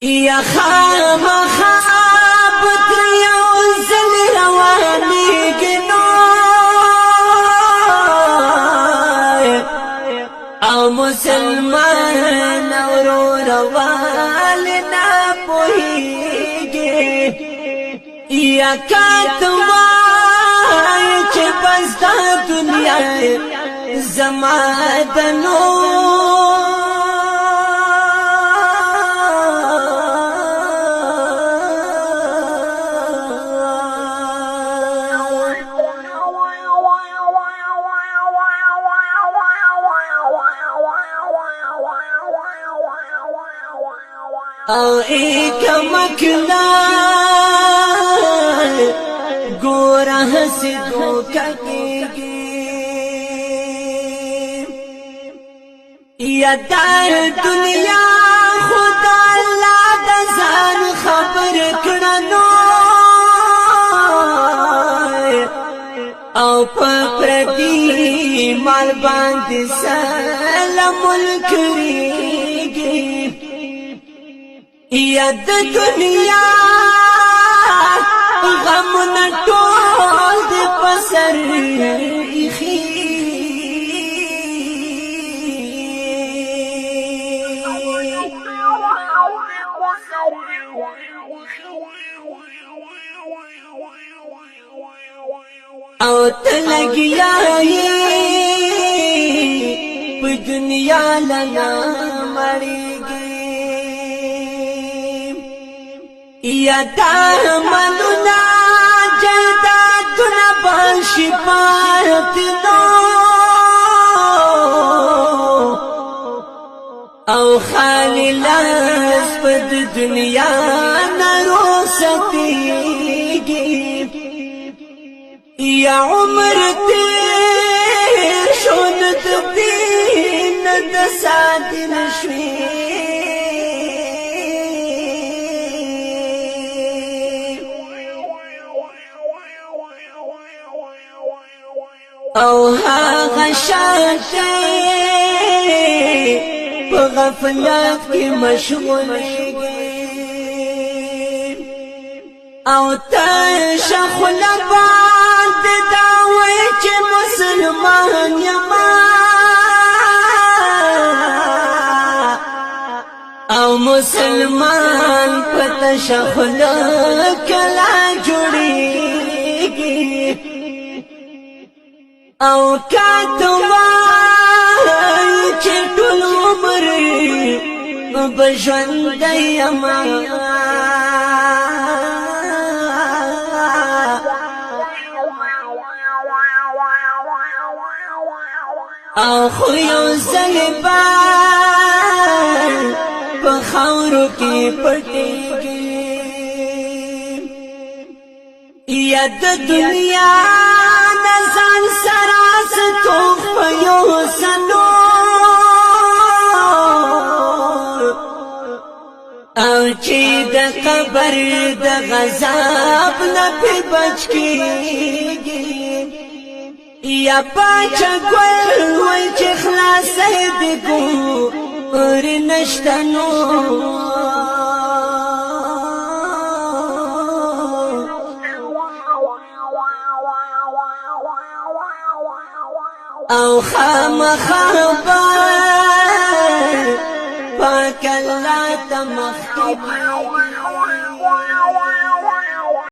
یا خامخاب تر یو ځل روانېږي نو او مسلمان ورور والي نه پوهېږي یا کاته وایي چې بس دا دنیا زما د او کمکلا ګوره هسې دوکه کېږي یا دا دنیا خدا الله د ځان خبر کړه نو او په پردي مال باندې سلام کړيږي یا د دنیا غم نه ټول د پسر ایخي او تلګیا په دنیا لنا مړیږي یا دا منونا جیداتنا باشفات نو او خالی لاس پد دنیا نرو ستیگی یا عمر تیر شوند دین دسادی نشوی او هاغه شاته په غفلت کې مشغولېږي او ته شخول باندې دا وایي چې مسلمان یما او مسلمان په تشخول کلا جوړېږي او کاته وایي چې ټول عمر به ژوندی یما او خو یو ځل به په خاورو کې پټېږي یا د دنیا نزان سراس توخ پیو سنور او چی د قبر د غذاب نپی بچ کیگی یا پاچا گل وی چی خلاصی دگو اور نشتنو او خامخابا پاک اللہ تمخیبی